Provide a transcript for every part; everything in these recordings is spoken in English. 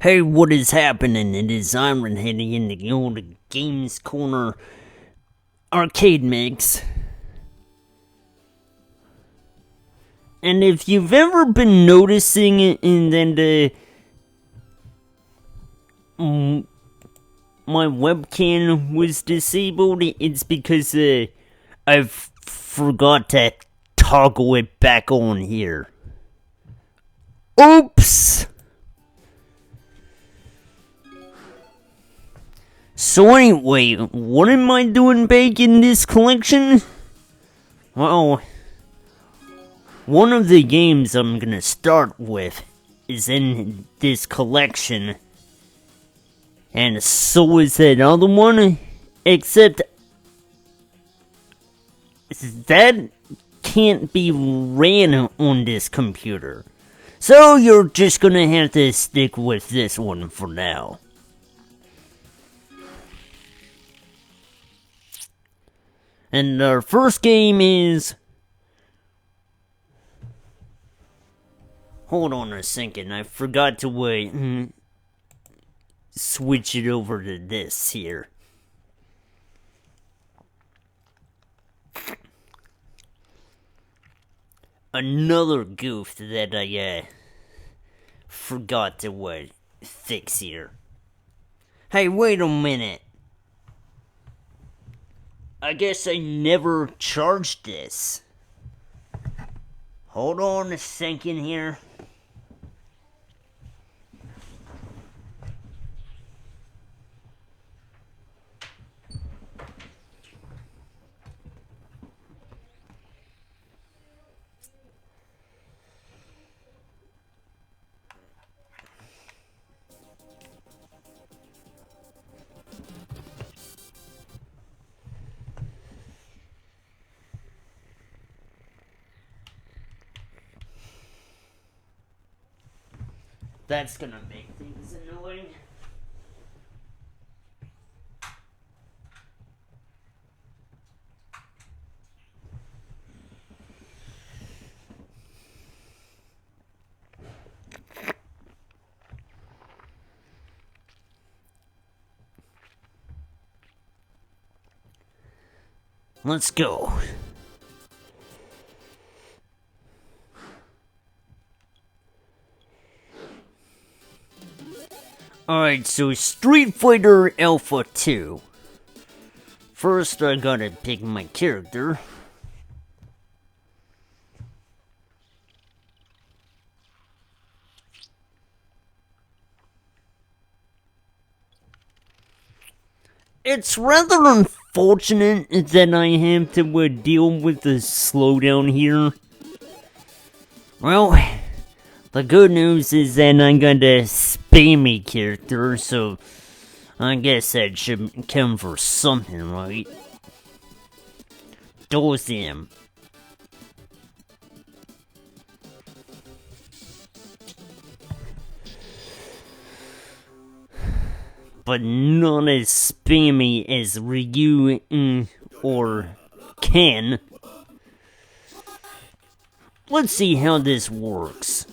Hey, what is happening? It is Iron Heading in the old Games Corner arcade mix. And if you've ever been noticing and then my webcam was disabled, it's because I forgot to toggle it back on here. Oops! So anyway, what am I doing back in this collection? Well, one of the games I'm gonna start with is in this collection. And so is that other one, except that can't be ran on this computer. So you're just gonna have to stick with this one for now. And our first game is... Hold on a second, I forgot to switch it over to this here. Another goof that I forgot to fix here. Hey, wait a minute. I guess I never charged this. Hold on a second here. That's gonna make things annoying. Let's go. Alright, so Street Fighter Alpha 2. First, I gotta pick my character. It's rather unfortunate that I have to deal with the slowdown here. Well, the good news is that I got a spammy character, so I guess that should count for something, right? Dozam. But not as spammy as Ryu or Ken. Let's see how this works.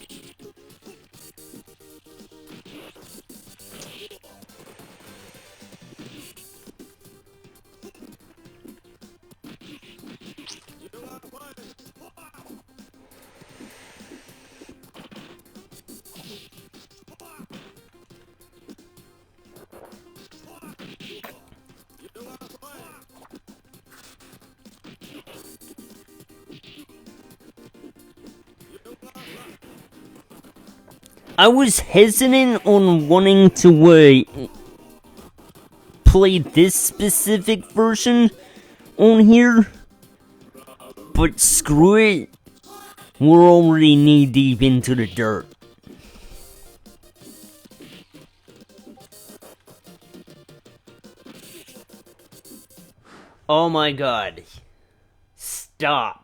I was hesitant on wanting to play this specific version on here, but screw it, we're already knee deep into the dirt. Oh my god. Stop.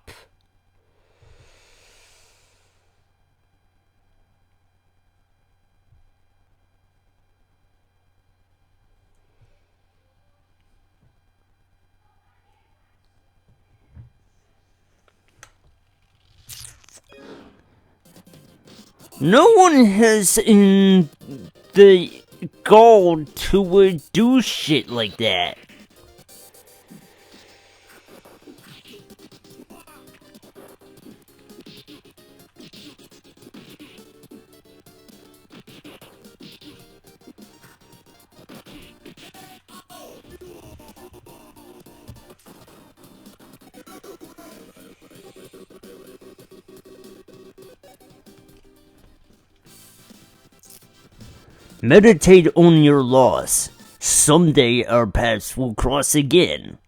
No one has the gall to do shit like that? Meditate on your loss. Someday our paths will cross again.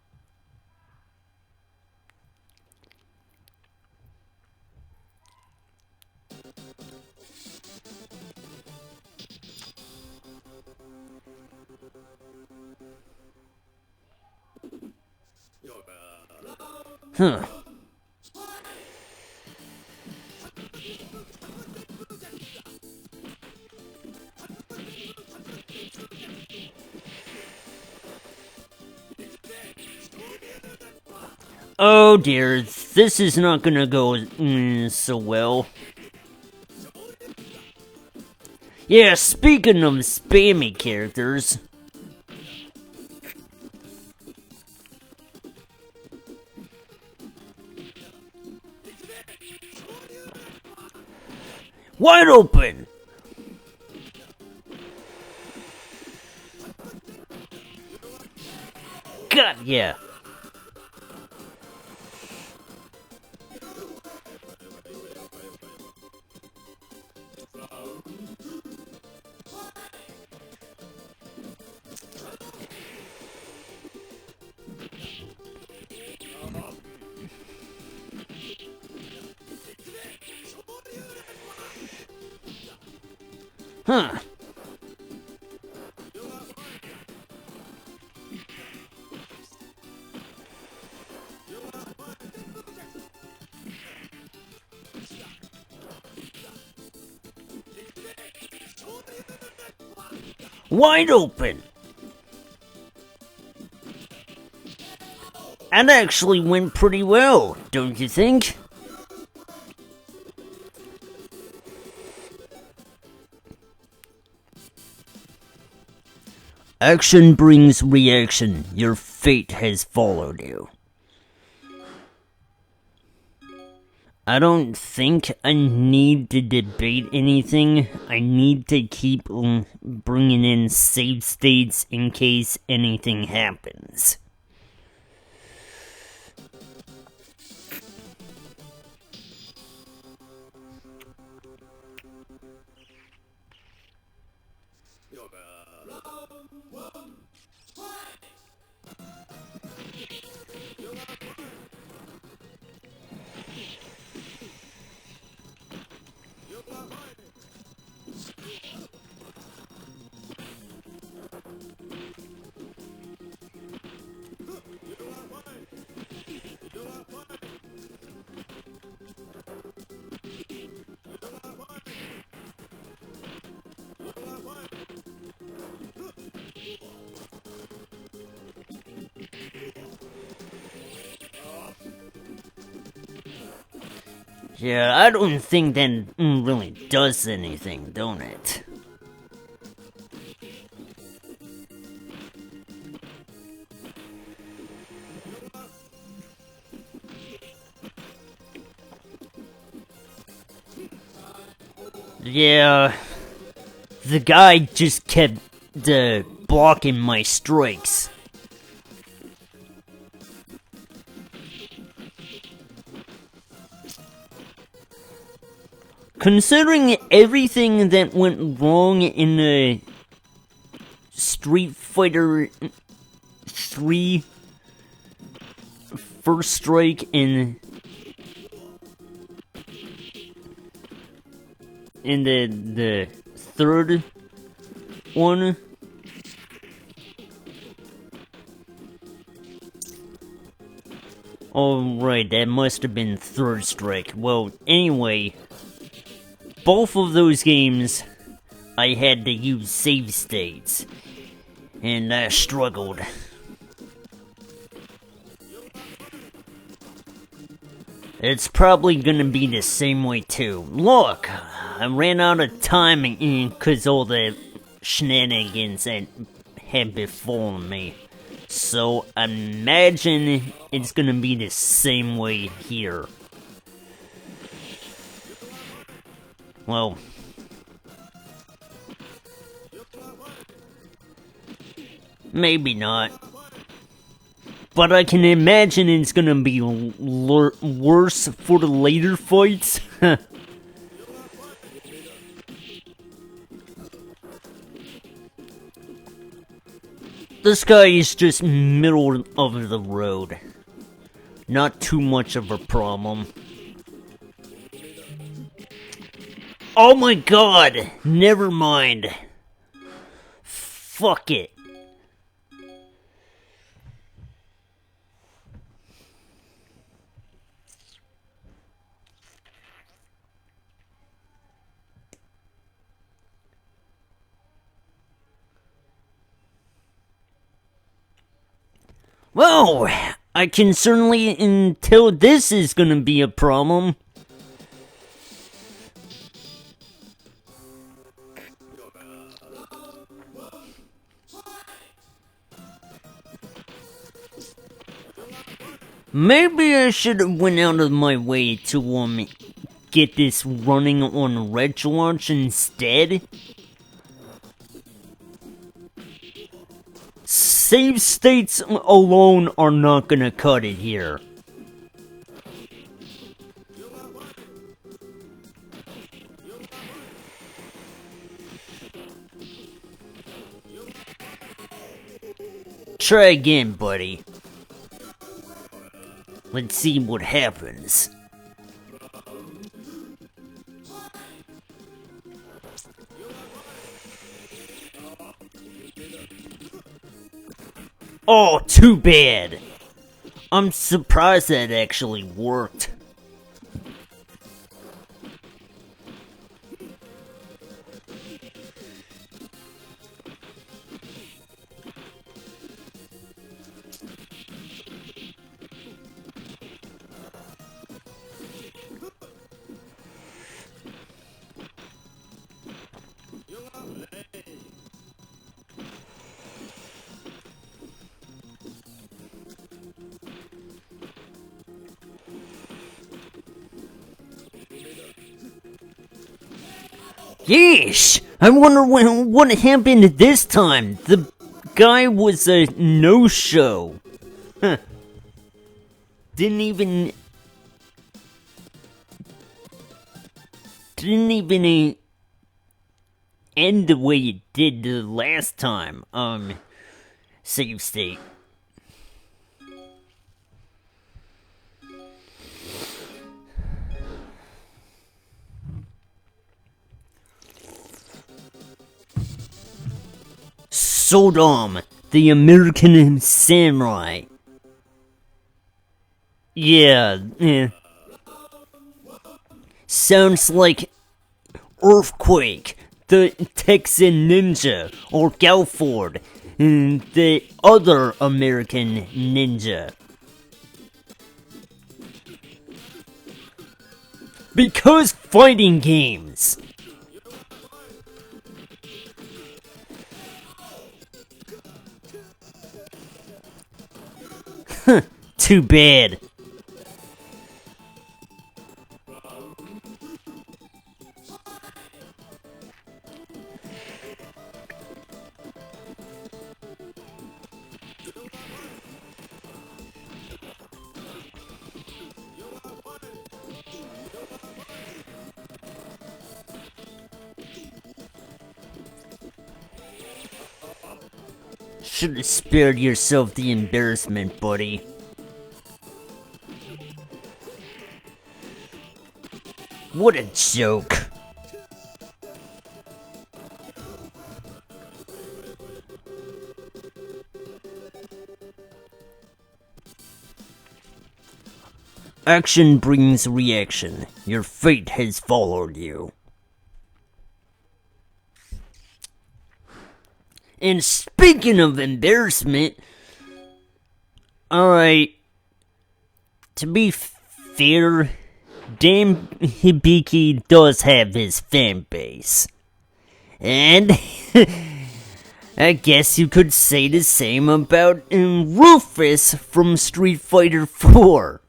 Huh. Oh dear, this is not gonna go so well. Yeah, speaking of spammy characters. Wide open! God, yeah. Huh. Wide open! That actually went pretty well, don't you think? Action brings reaction. Your fate has followed you. I don't think I need to debate anything. I need to keep bringing in save states in case anything happens. Yeah, I don't think that really does anything, don't it? Yeah, the guy just kept blocking my strikes. Considering everything that went wrong in the Street Fighter 3 First Strike in the third one. Oh right, that must have been Third Strike. Well, anyway, both of those games I had to use save states, and I struggled. It's probably gonna be the same way too. Look, I ran out of time because all the shenanigans that have befallen me. So imagine it's gonna be the same way here. Well, maybe not. But I can imagine it's gonna be worse for the later fights. This guy is just middle of the road. Not too much of a problem. Oh my god! Never mind. Fuck it. Well, I can certainly tell this is gonna be a problem. Maybe I should have went out of my way to get this running on Reg Launch instead. Save states alone are not gonna cut it here. Try again, buddy. Let's see what happens. Oh, too bad. I'm surprised that actually worked. Yeesh! I wonder what happened this time. The guy was a no-show. Huh. Didn't even end the way it did the last time. Save state. Sodom, the American Samurai. Yeah. Sounds like Earthquake, the Texan Ninja, or Galford, the other American ninja. Because fighting games. Too bad. Should have spared yourself the embarrassment, buddy. What a joke. Action brings reaction. Your fate has followed you. And speaking of embarrassment, alright, to be fair, Dan Hibiki does have his fan base. And I guess you could say the same about Rufus from Street Fighter 4.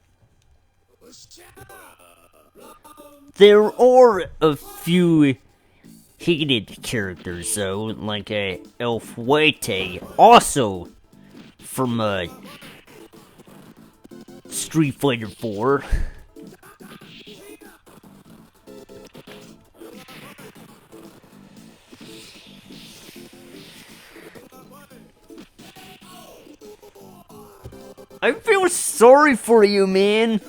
There are a few hated characters though, like Elf White, also from Street Fighter 4. I feel sorry for you, man.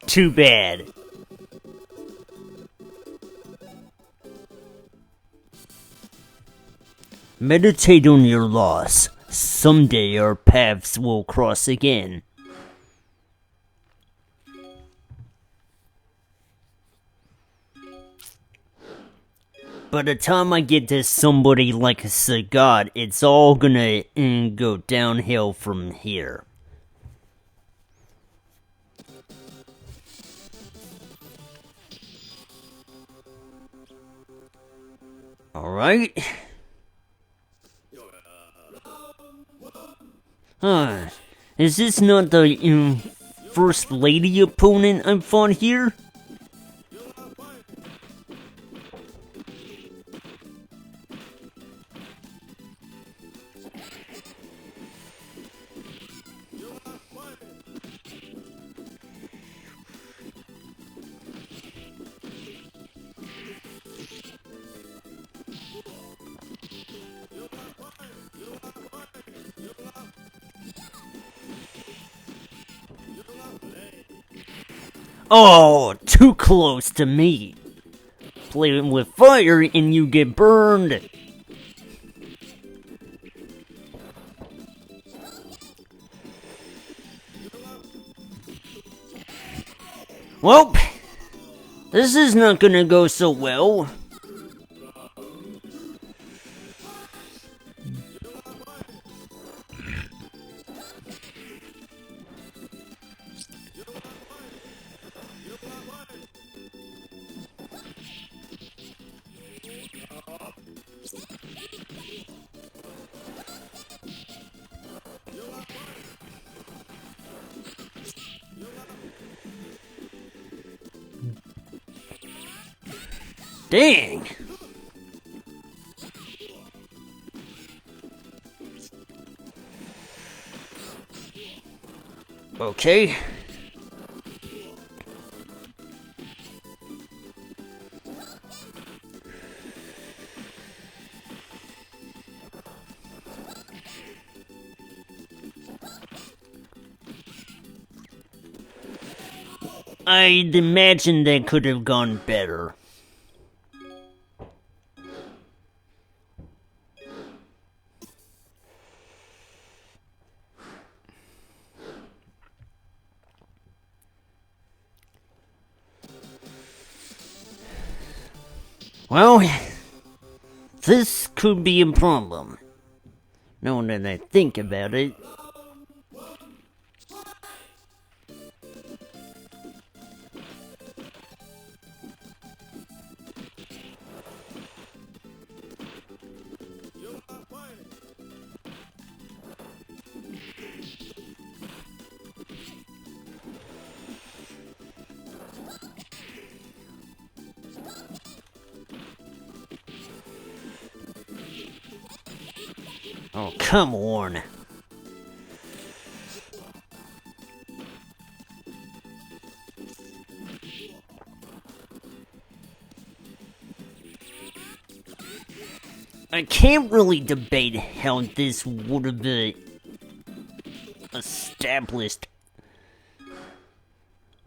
Too bad. Meditate on your loss. Someday our paths will cross again. By the time I get to somebody like Sagat, it's all gonna go downhill from here. Alright. Is this not the First Lady opponent I fought here? Oh, too close to me. Playing with fire and you get burned. Well, this is not gonna go so well. Dang! Okay. I'd imagine that could have gone better. Well, this could be a problem. Now that I think about it. Oh, come on. I can't really debate how this would have been established.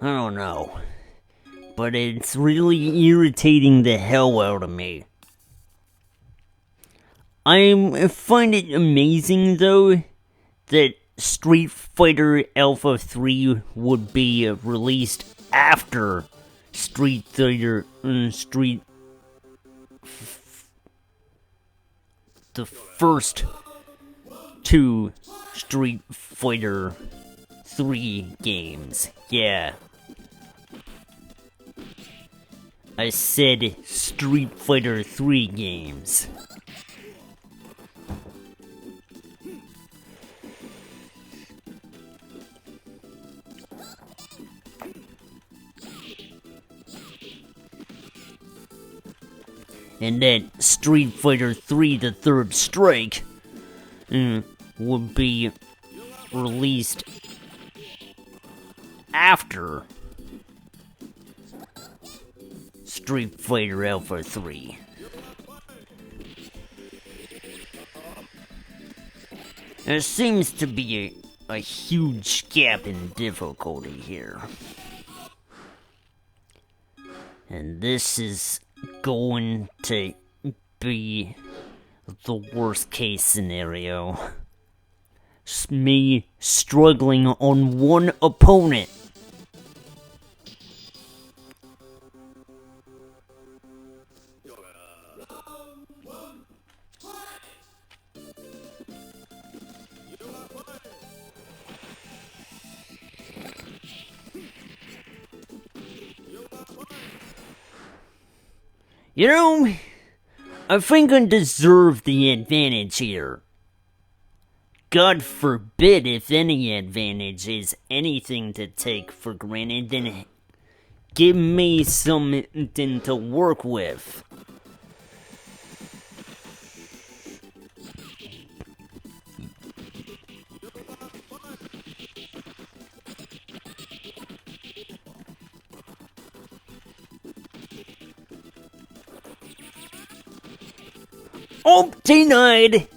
I don't know. But it's really irritating the hell out of me. I find it amazing, though, that Street Fighter Alpha 3 would be released after Street Fighter, the first two Street Fighter 3 games. Yeah. I said Street Fighter 3 games. And that Street Fighter 3 The Third Strike would be released after Street Fighter Alpha 3. There seems to be a huge gap in difficulty here. And this is going to be the worst case scenario. Me struggling on one opponent. You know, I think I deserve the advantage here. God forbid if any advantage is anything to take for granted, then give me something to work with. Oh, denied!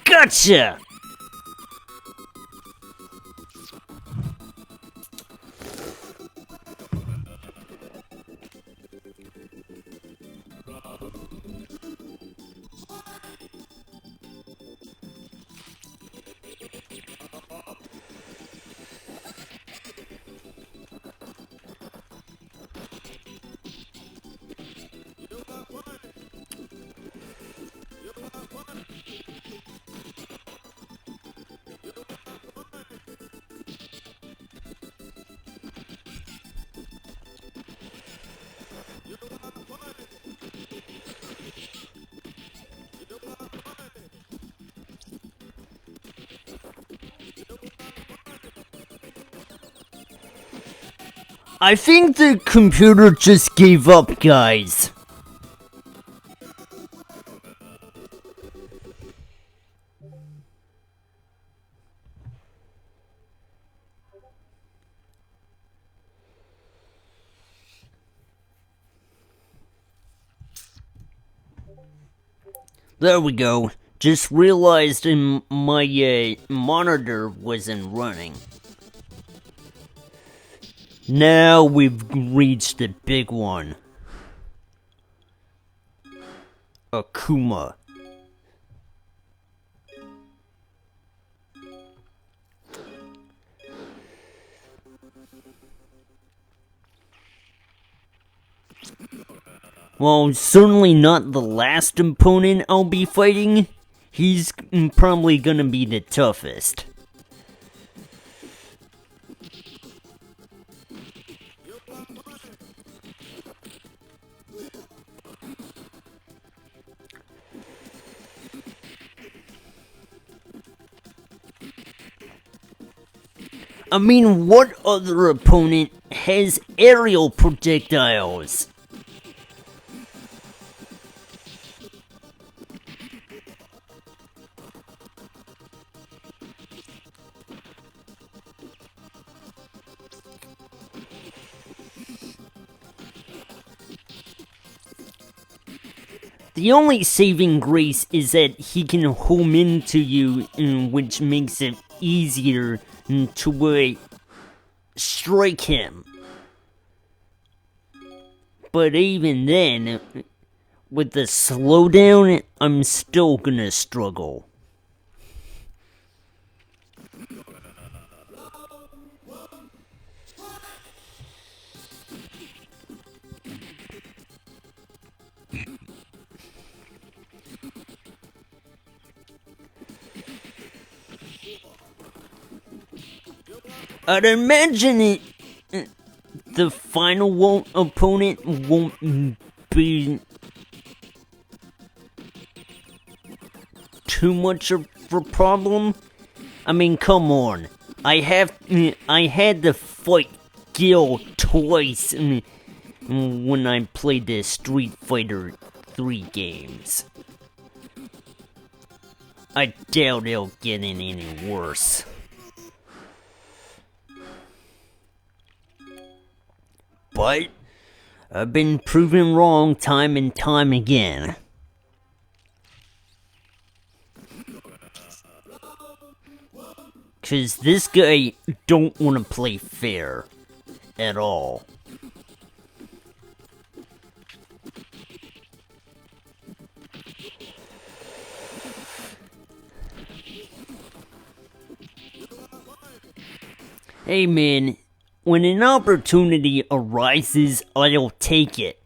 Gotcha! I think the computer just gave up, guys. There we go. Just realized my monitor wasn't running. Now we've reached the big one. Akuma. Well, certainly not the last opponent I'll be fighting. He's probably gonna be the toughest. I mean, what other opponent has aerial projectiles? The only saving grace is that he can home into you, which makes it easier to strike him. But even then, with the slowdown, I'm still gonna struggle. I'd imagine the final opponent won't be too much of a problem. I mean, come on. I had to fight Gil twice when I played the Street Fighter 3 games. I doubt it'll get any worse. But I've been proven wrong time and time again. Cause this guy don't want to play fair at all. Hey man, when an opportunity arises, I'll take it.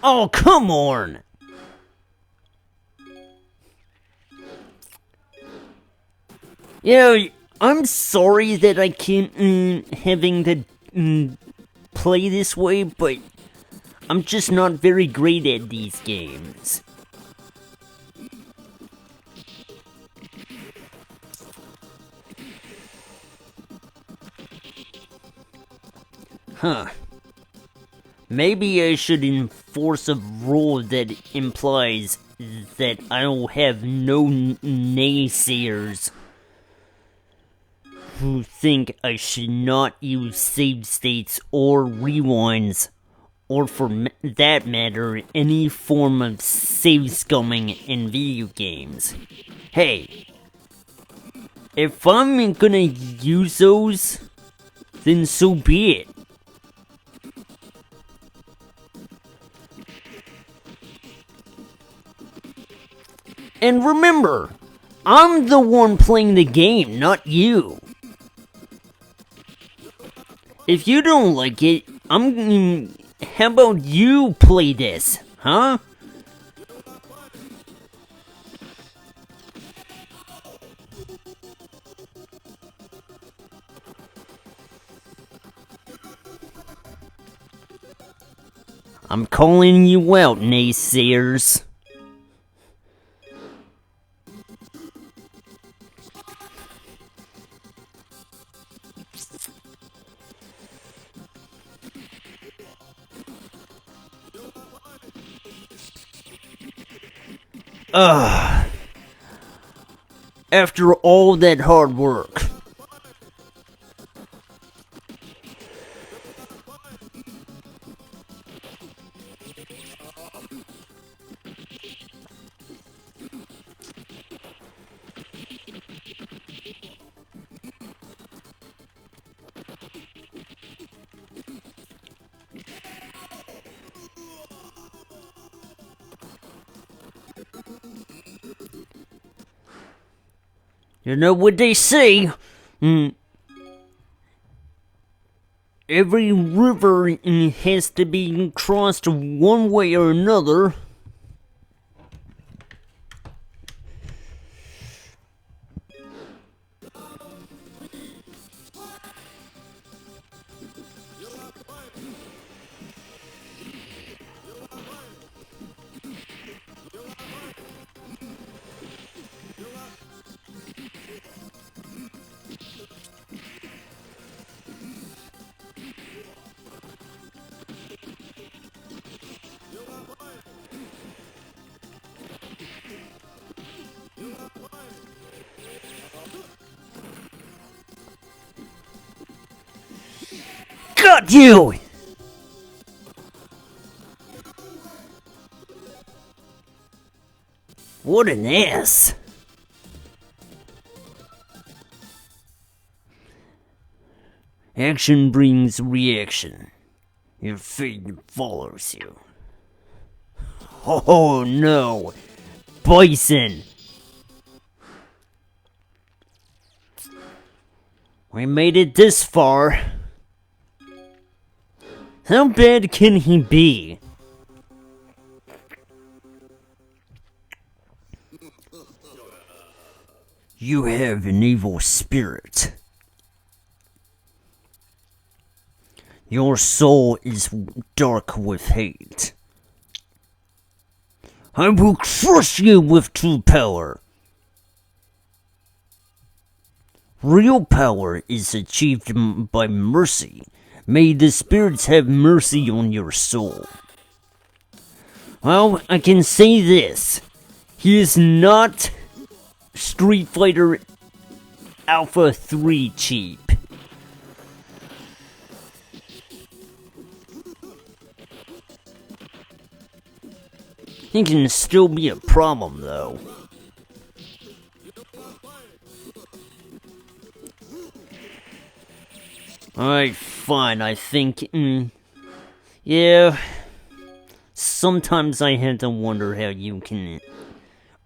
Oh, come on! Yeah, I'm sorry that I can't, having to, play this way, but I'm just not very great at these games. Huh. Maybe I should enforce a rule that implies that I'll have no naysayers who think I should not use save states or rewinds, or for that matter, any form of save scumming in video games. Hey, if I'm gonna use those, then so be it. And remember, I'm the one playing the game, not you. If you don't like it, how about you play this, huh? I'm calling you out, naysayers. After all that hard work. You know what they say? Every river has to be crossed one way or another. Got you! What an ass! Action brings reaction. Your fate follows you. Oh no! Bison! We made it this far. How bad can he be? You have an evil spirit. Your soul is dark with hate. I will crush you with true power. Real power is achieved by mercy. May the spirits have mercy on your soul. Well, I can say this. He is not Street Fighter Alpha 3 cheap. He can still be a problem, though. Alright, fine, I think, yeah. Sometimes I have to wonder how you can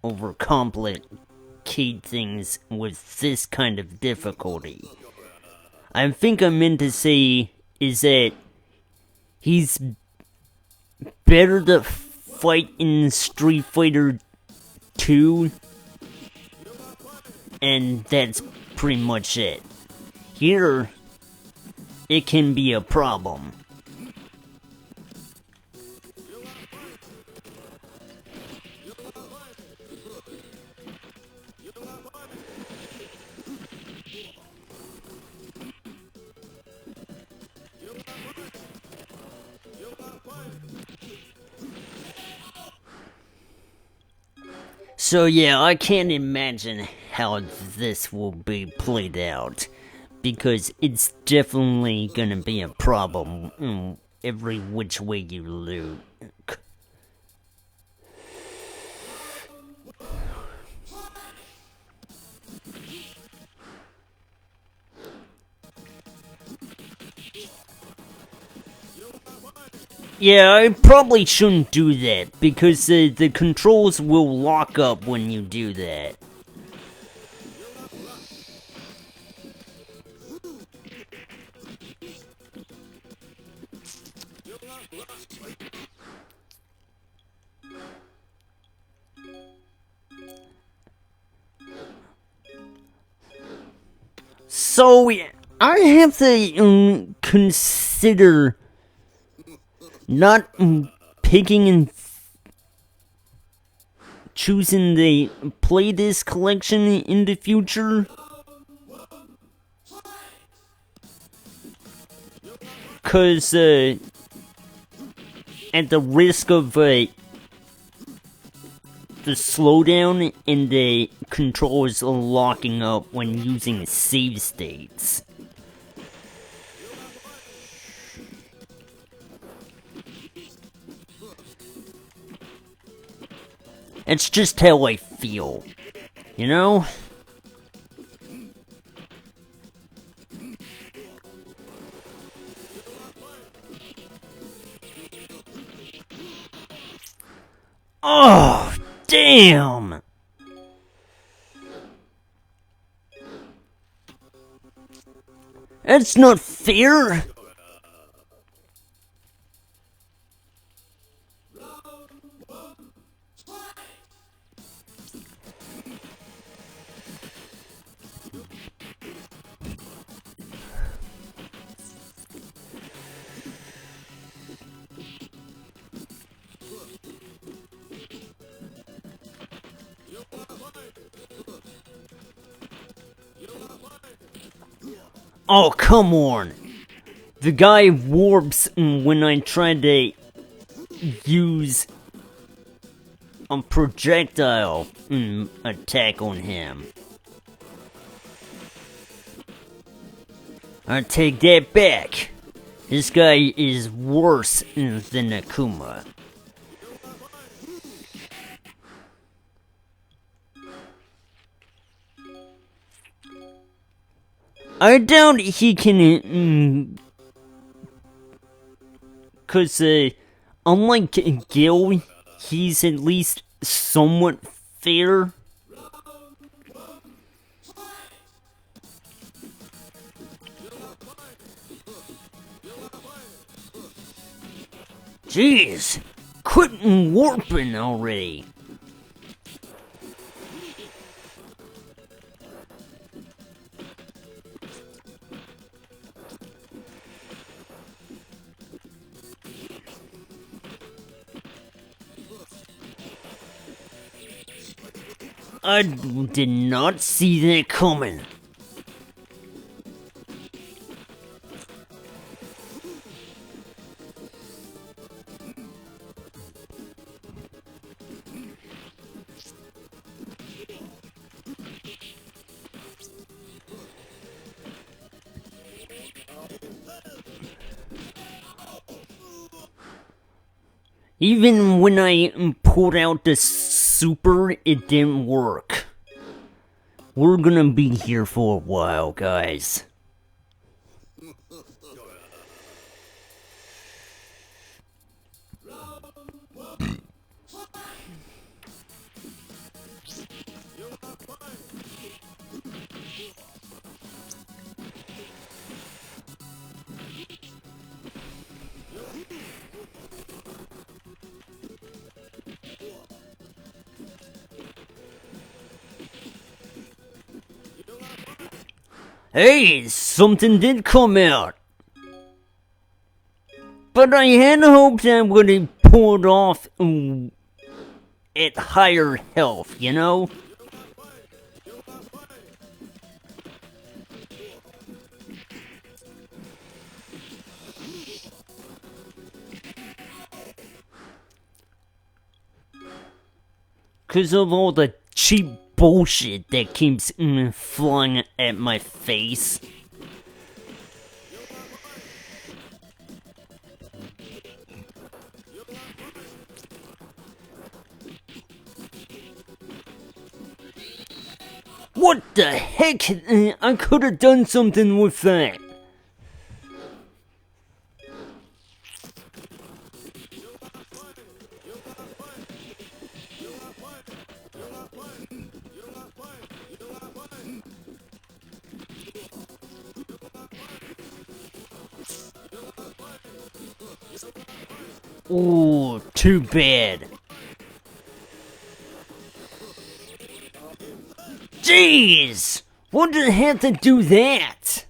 overcomplicate things with this kind of difficulty. I think I meant to say is that he's better to fight in Street Fighter 2, and that's pretty much it. Here, it can be a problem. So yeah, I can't imagine how this will be played out, because it's definitely gonna be a problem every which way you look. Yeah, I probably shouldn't do that, because the controls will lock up when you do that. So, I have to consider not picking and choosing to play this collection in the future. Cause at the risk of the slowdown in the controls locking up when using save states. It's just how I feel, you know? Oh, damn! That's not fair! Oh, come on! The guy warps when I try to use a projectile attack on him. I take that back. This guy is worse than Akuma. I doubt he can, cause, unlike Gil, he's at least somewhat fair. Jeez, quit warping already. I did not see that coming. Even when I pulled out the super, it didn't work. We're gonna be here for a while, guys. Hey, something did come out. But I had hoped I would have pulled off at higher health, you know? Because of all the cheap bullshit that keeps flying at my face. What the heck? I could have done something with that. Ooh, too bad. Jeez! What did I have to do that?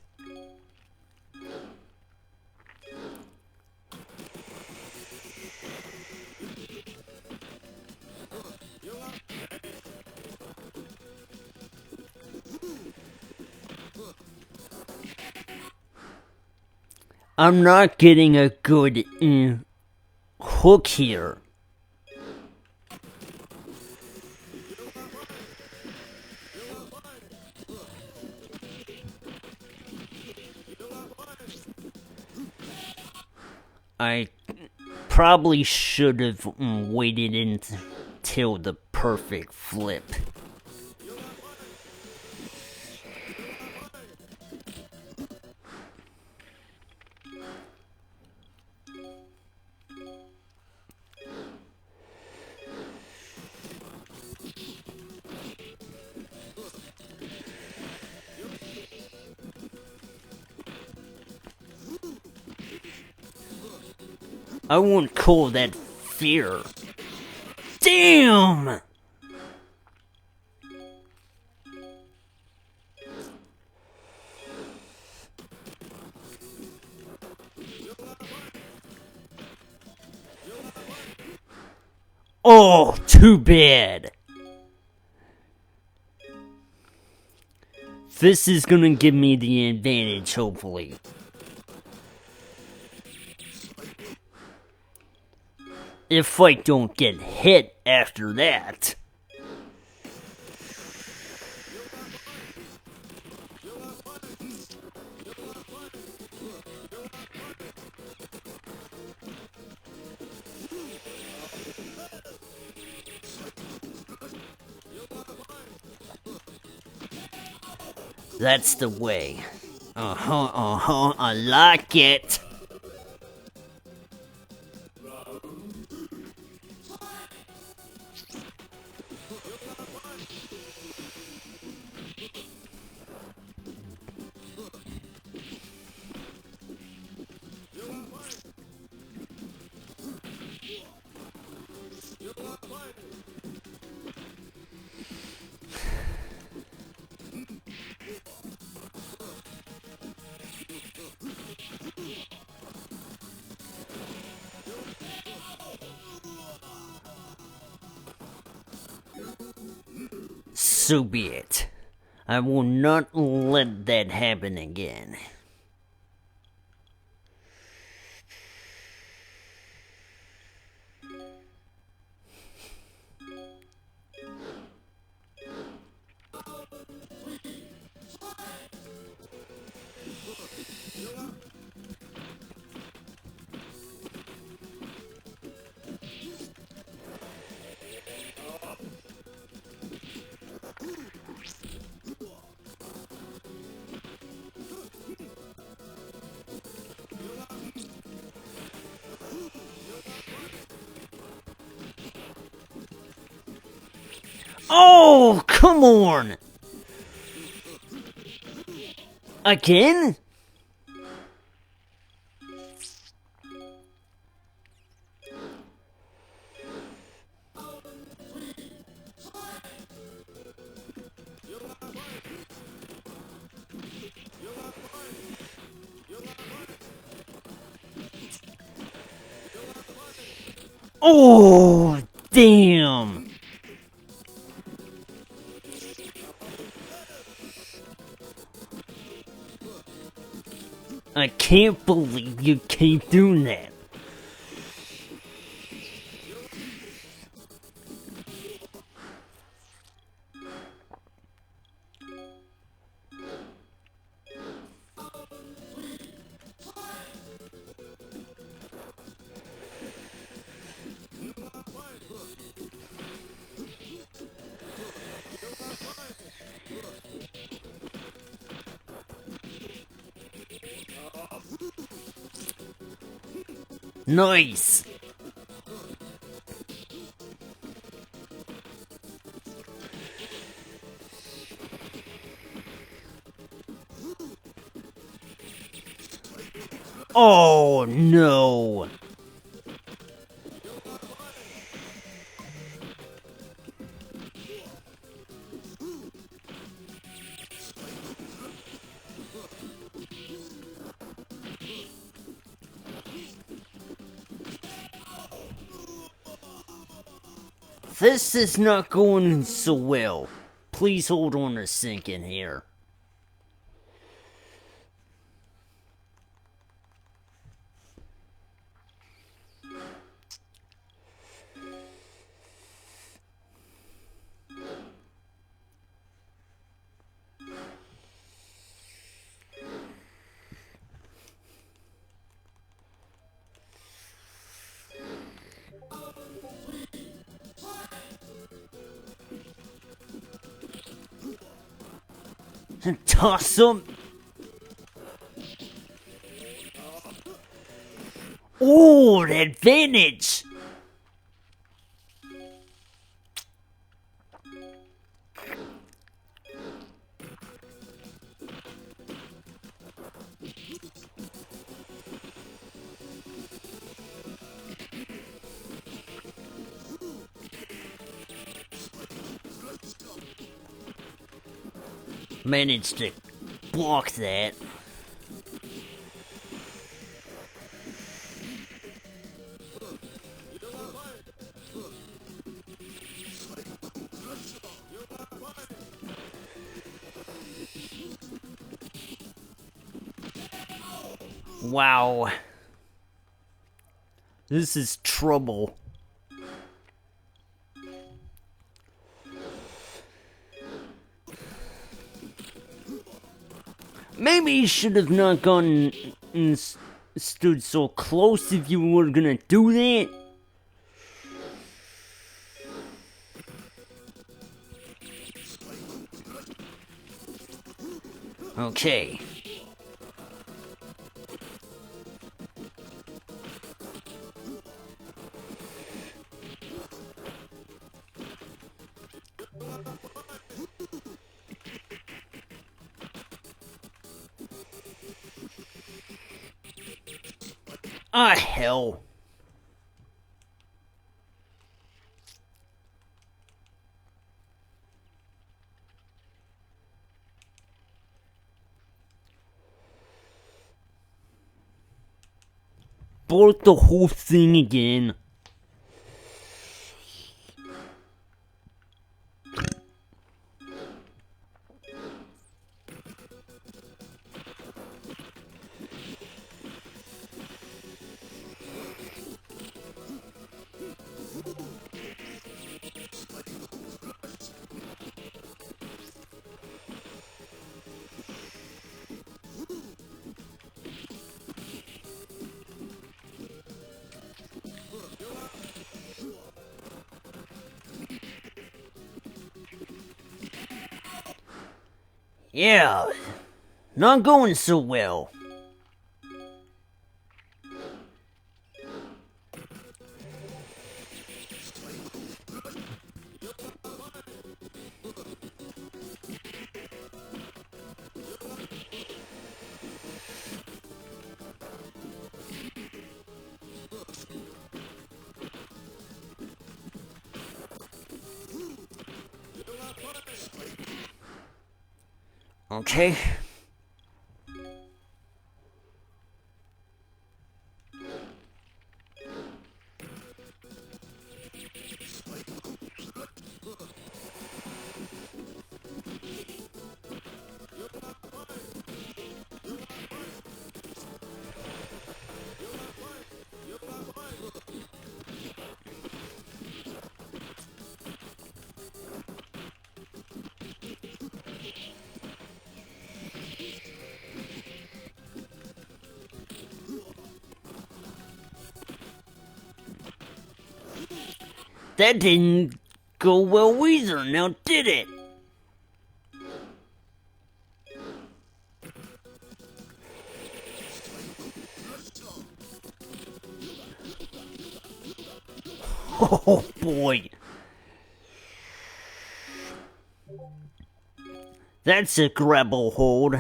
I'm not getting a good hook here. I probably should have waited until the perfect flip. I wouldn't call that fear. Damn! Oh, too bad. This is gonna give me the advantage, hopefully. If I don't get hit after that. That's the way. I like it. So be it. I will not let that happen again. Oh, come on! Again? Oh, damn! I can't believe you keep doing that. Nice! Oh no! This is not going so well. Please hold on a second here. Toss him. Oh, the advantage. Managed to block that. Wow. This is trouble. Maybe you should have not gone and stood so close if you were gonna do that. Okay. Ah, hell. Bolt the whole thing again. Yeah, not going so well. Okay. That didn't go well either, now did it? Oh boy. That's a grapple hold.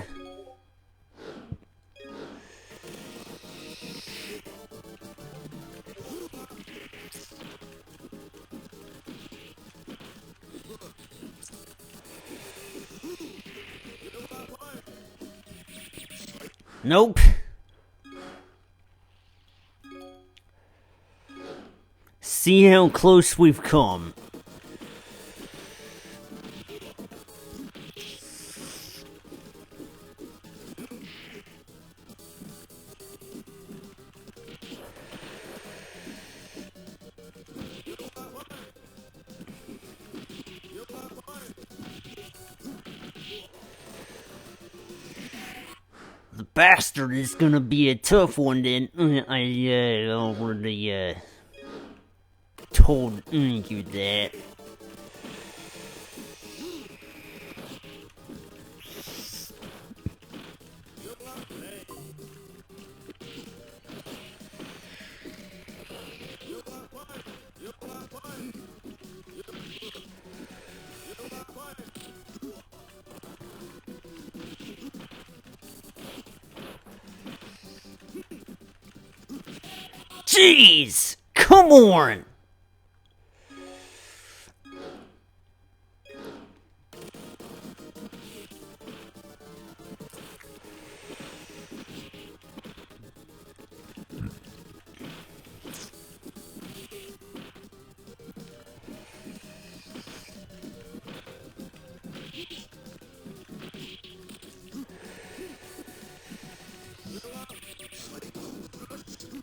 Nope. See how close we've come. The bastard is gonna be a tough one then. I already told you that. Jeez! Come on!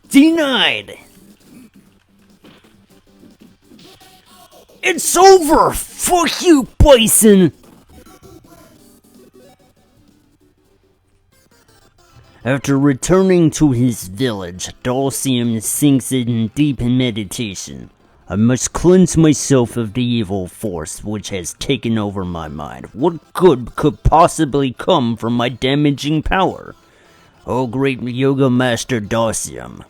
Denied! It's over! Fuck you, Bison! After returning to his village, Dhalsim sinks in deep meditation. I must cleanse myself of the evil force which has taken over my mind. What good could possibly come from my damaging power? O great Yoga Master Dawsium,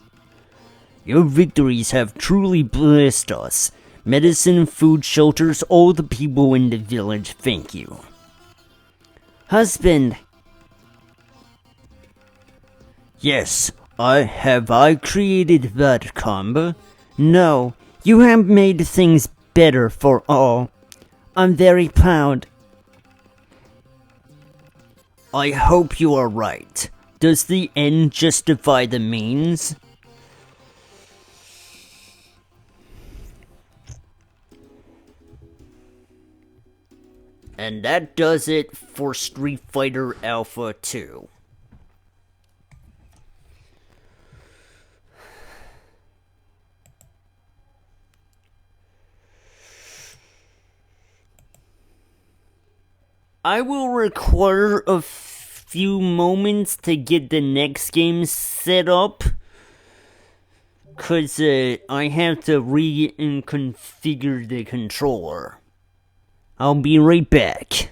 your victories have truly blessed us. Medicine, food, shelters, all the people in the village thank you. Husband. Yes, I created that combo? No, you have made things better for all. I'm very proud. I hope you are right. Does the end justify the means? And that does it for Street Fighter Alpha 2. I will require a few moments to get the next game set up, cause I have to reconfigure the controller. I'll be right back.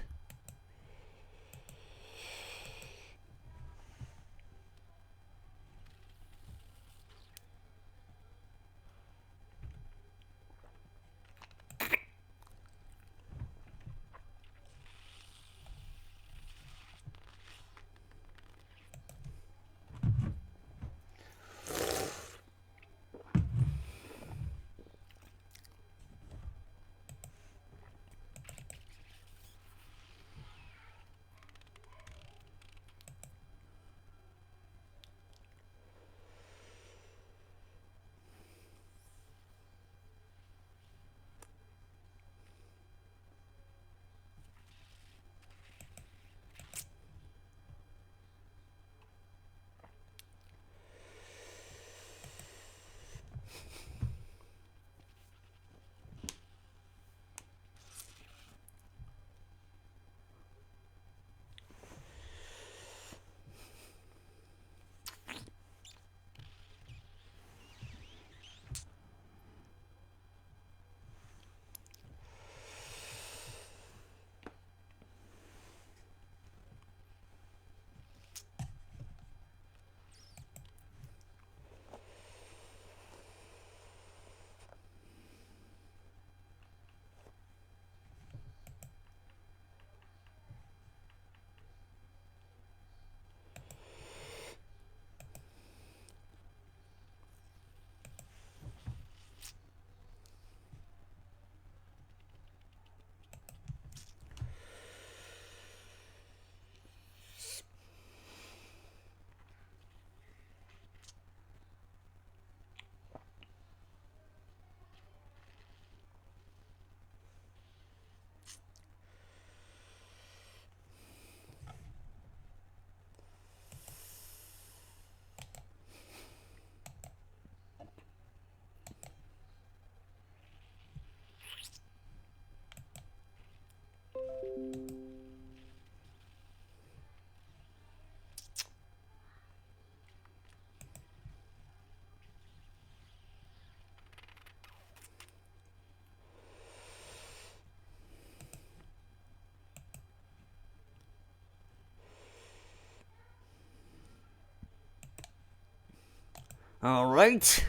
Alright.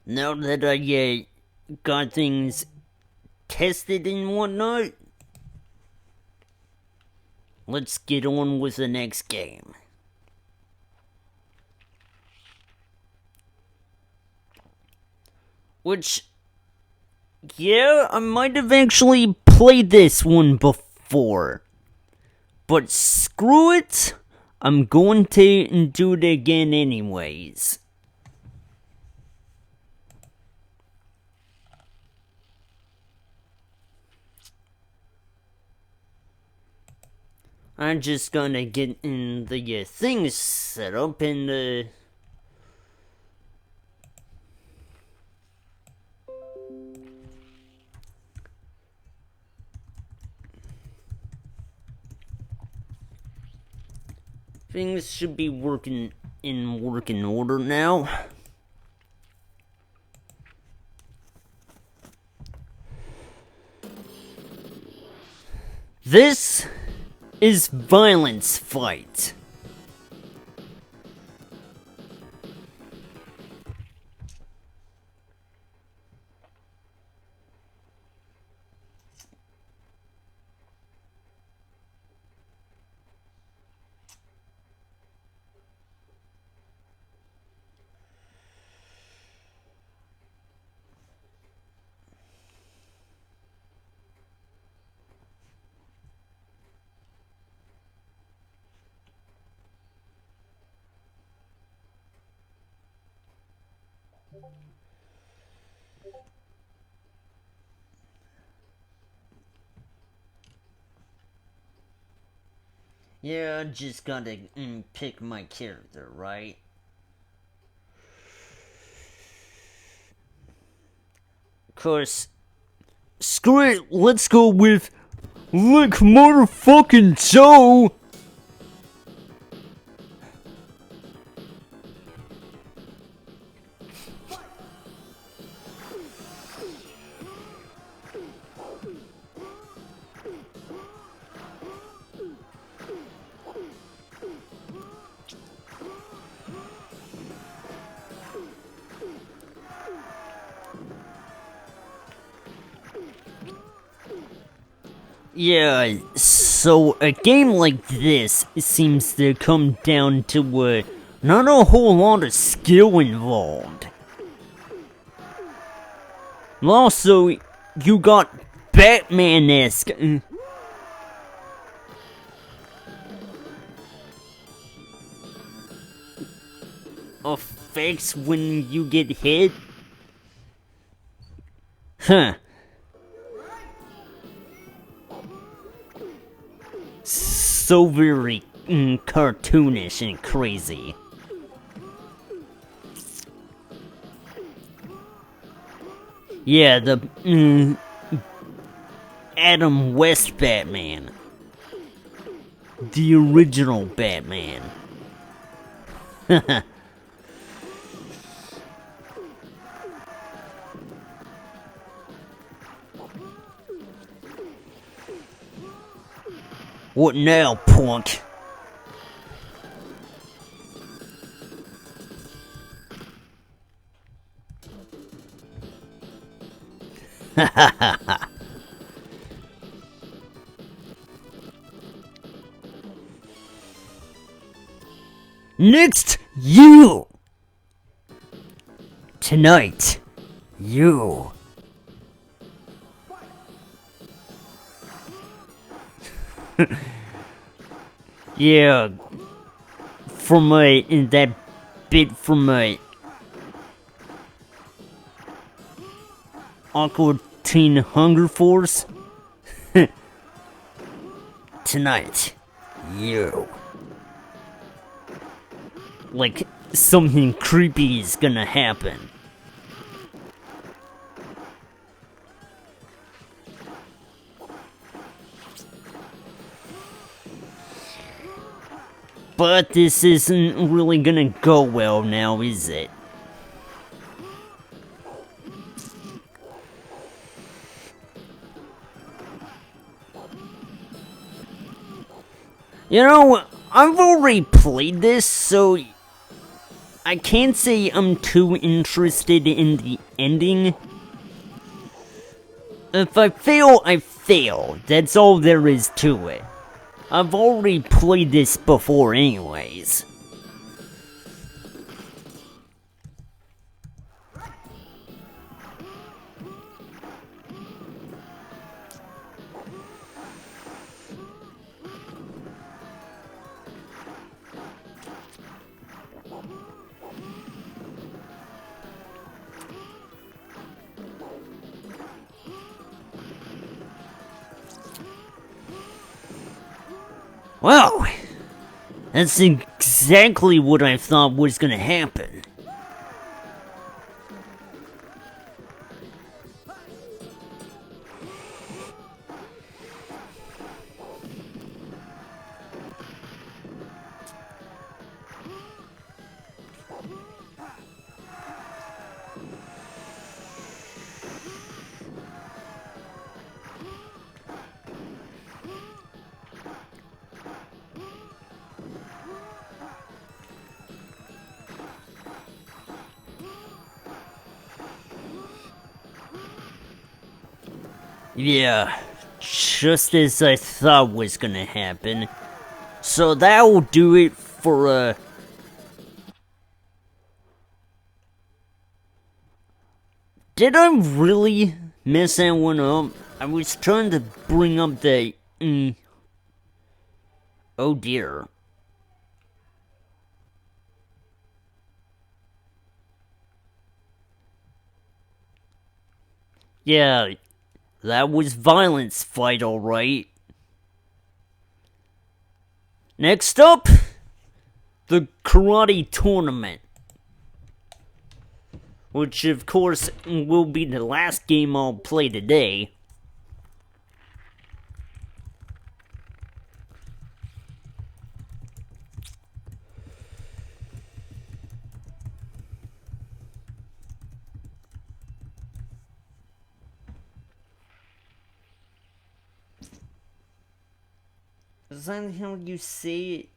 Now that I got things tested and whatnot, let's get on with the next game. Which, yeah, I might have actually played this one before. But screw it, I'm going to do it again anyways. I'm just gonna get in the things set up and things should be working in working order now. This is Violence Fight. Yeah, I just gotta pick my character, right? Of course, screw it, let's go with Lick Motherfucking Joe! Yeah, so a game like this seems to come down to not a whole lot of skill involved. And also, you got Batman-esque effects when you get hit. Huh. So very cartoonish and crazy. Yeah, the Adam West Batman. The original Batman. What now, punk? Next, you! Tonight, you. Yeah, from in that bit from Aqua Teen Hunger Force. Tonight, you. Like something creepy is gonna happen. But this isn't really gonna go well now, is it? You know, I've already played this, so I can't say I'm too interested in the ending. If I fail, I fail. That's all there is to it. I've already played this before anyways. Well, that's exactly what I thought was gonna happen. Yeah, just as I thought was gonna happen. So that will do it for, Did I really mess that one up? I was trying to bring up the, oh dear. Yeah, that was Violence Fight, alright. Next up, the Karate Tournament. Which, of course, will be the last game I'll play today. Is that how you say it?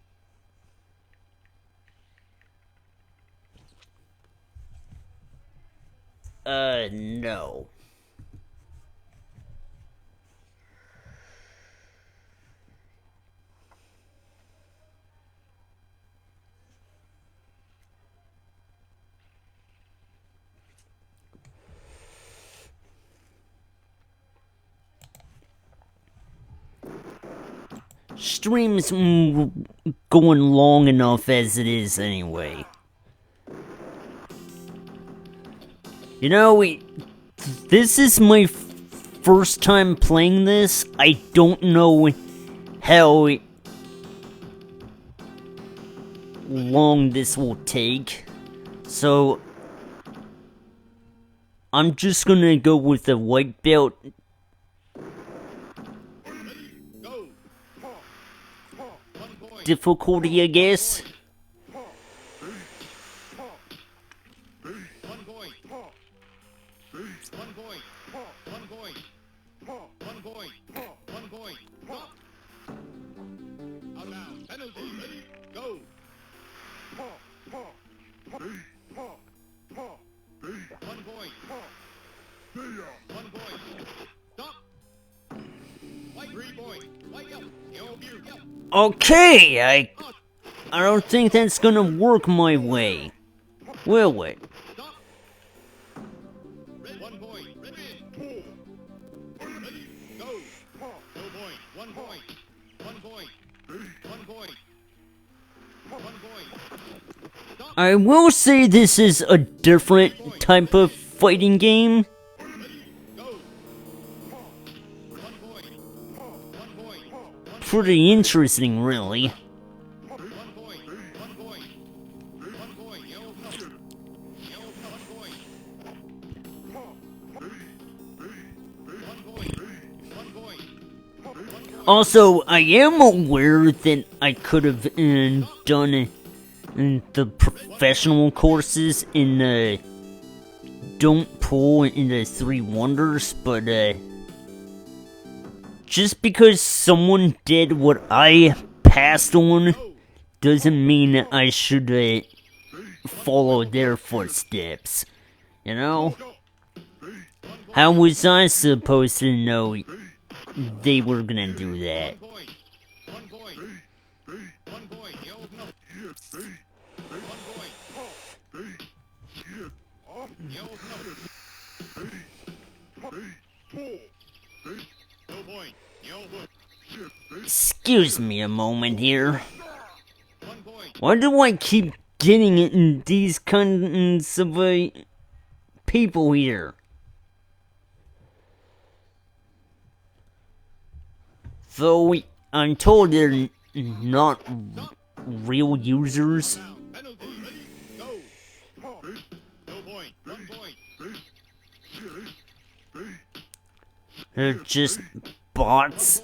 No. Stream's going long enough as it is anyway. You know, this is my first time playing this. I don't know how long this will take. So, I'm just gonna go with the white belt. Difficulty, I guess. Okay, I don't think that's gonna work my way. Will it? I will say this is a different type of fighting game. Pretty interesting, really. Also, I am aware that I could have done the professional courses in Don't Pull in the Three Wonders, but just because someone did what I passed on doesn't mean I should follow their footsteps. You know? How was I supposed to know they were gonna do that? Excuse me a moment here. Why do I keep getting in these kinds of people here? Though I'm told they're not real users. They're just bots.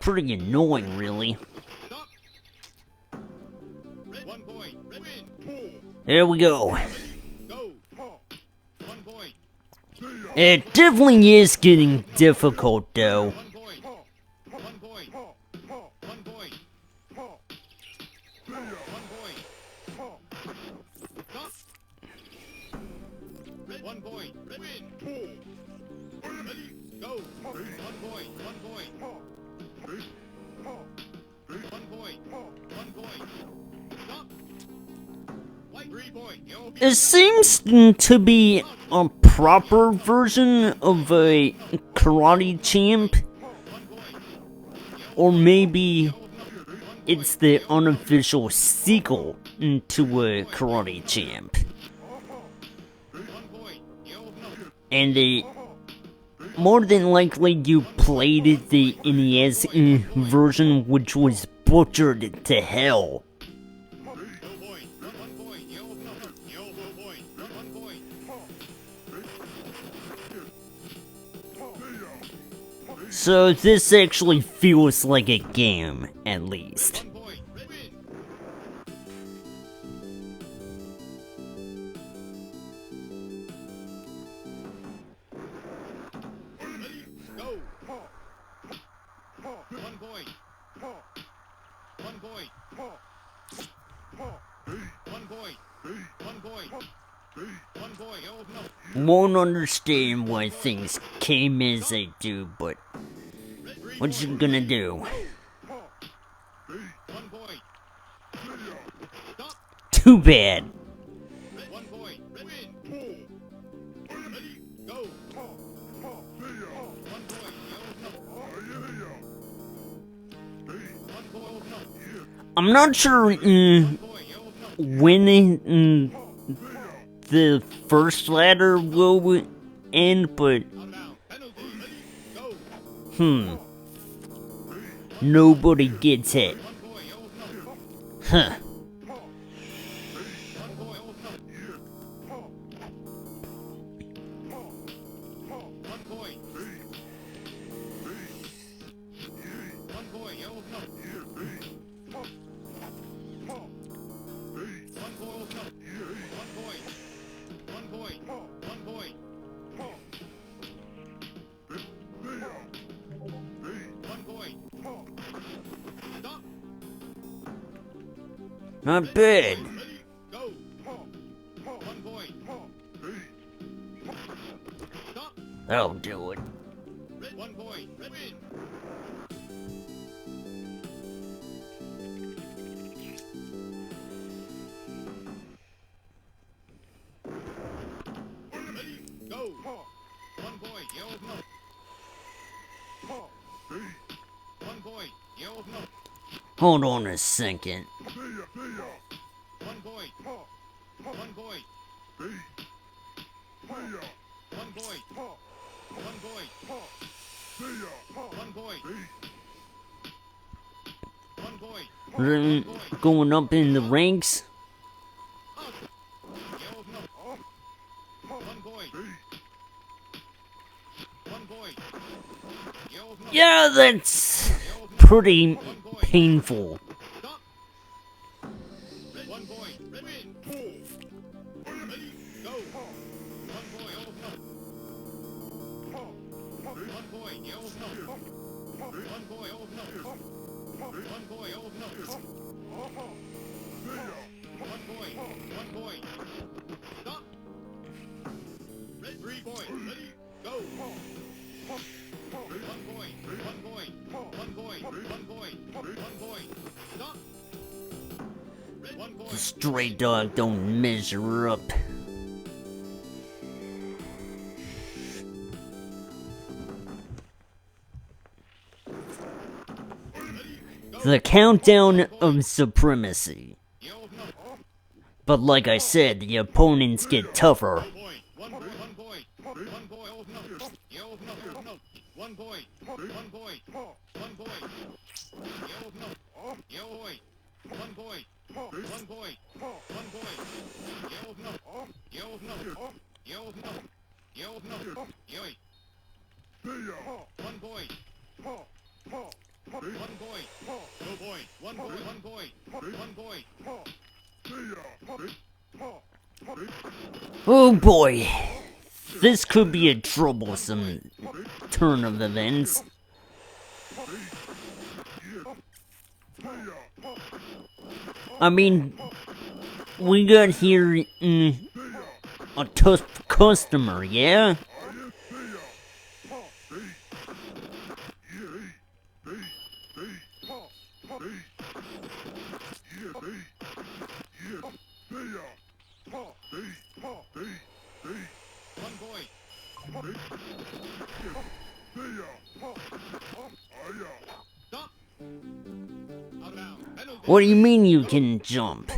Pretty annoying, really. There we go. It definitely is getting difficult, though. It seems to be a proper version of a Karate Champ. Or maybe it's the unofficial sequel to a Karate Champ. And more than likely you played the NES version, which was butchered to hell. So this actually feels like a game, at least. Won't understand why things came as they do, but what you gonna do? Too bad. I'm not sure when the first ladder will end, but nobody gets it. Huh. Not bad. That'll do it. Hold on a second. Going up in the ranks. Yeah, that's pretty painful. The stray dog don't measure up. The countdown of supremacy. But like I said, the opponents get tougher. Oh boy, this could be a troublesome turn of events. I mean, we got here a tough customer, yeah? What do you mean you can jump?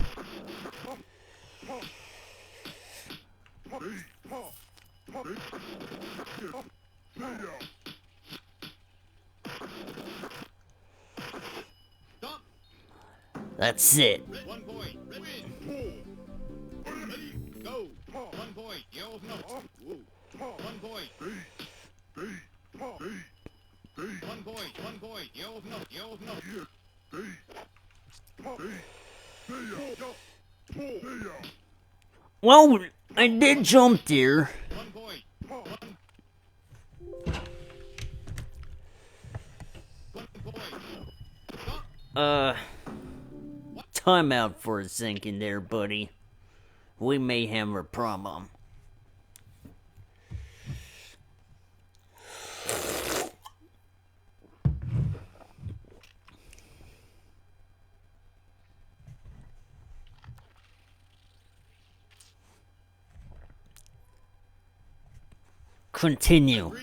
That's it. 1 point. Win. Ready, go. 1 point. Yells no. 1 point. 1 point. 1 point. Yells no. Yells no. Well, I did jump there. 1 point. 1 point. Time out for a second there, buddy. We may have a problem. Continue.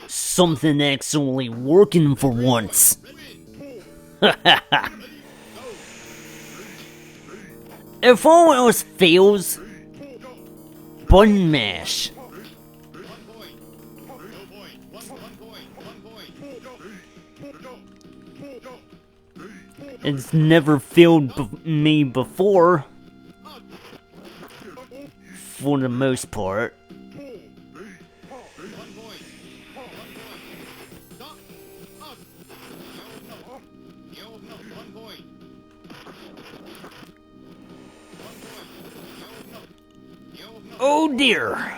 Something actually working for once. If all else fails, button mash. It's never failed me before. For the most part. Oh dear.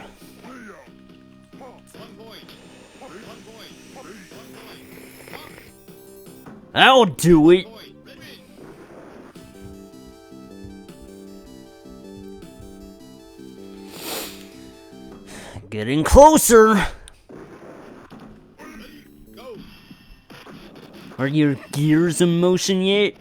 I'll do it. Getting closer. Are your gears in motion yet?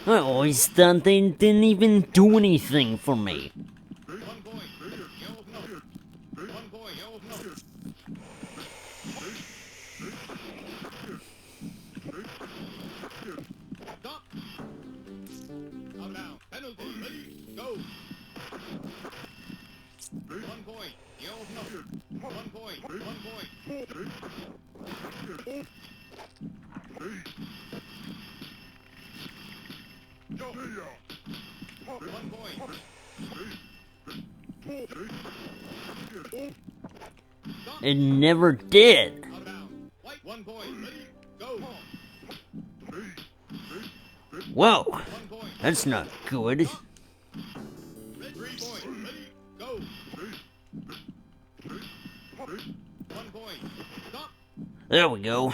I always thought they didn't even do anything for me. It never did. Whoa, that's not good. There we go.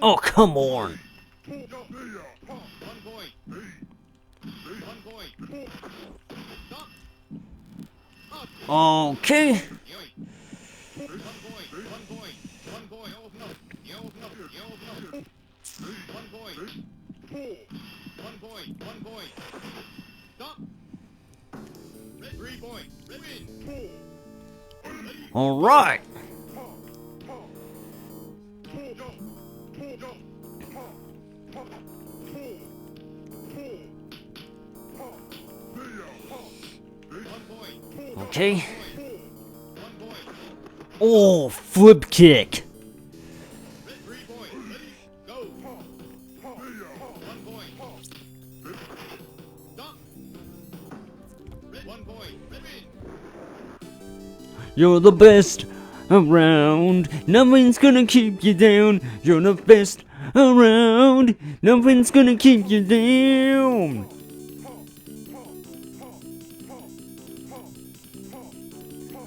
Oh, come on. Okay. All right. Okay. Oh, flip kick. Red 3 points. Ready, go. 1 point. Stop. Red 1 point. Red win. You're the best around. Nothing's gonna keep you down. You're the best around. Nothing's gonna keep you down.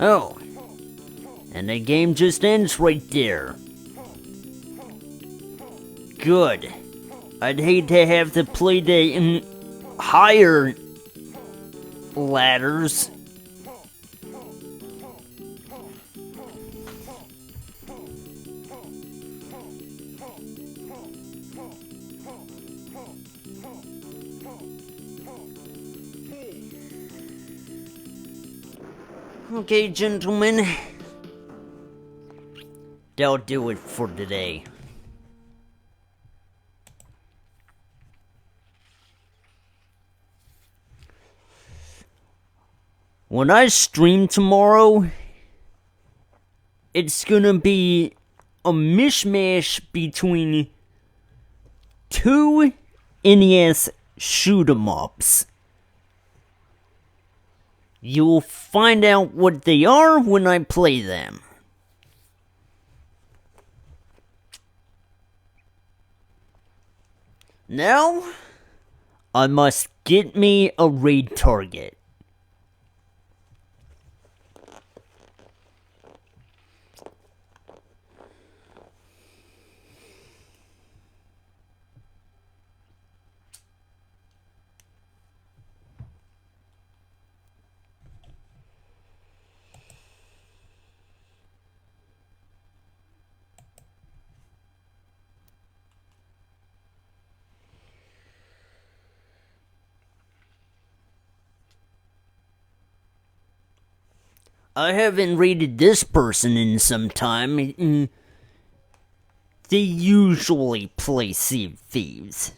Oh. And the game just ends right there. Good. I'd hate to have to play the higher ladders. Okay, gentlemen. That'll do it for today. When I stream tomorrow, it's gonna be a mishmash between two NES shoot 'em ups. You'll find out what they are when I play them. Now, I must get me a raid target. I haven't raided this person in some time. They usually play Sea of Thieves.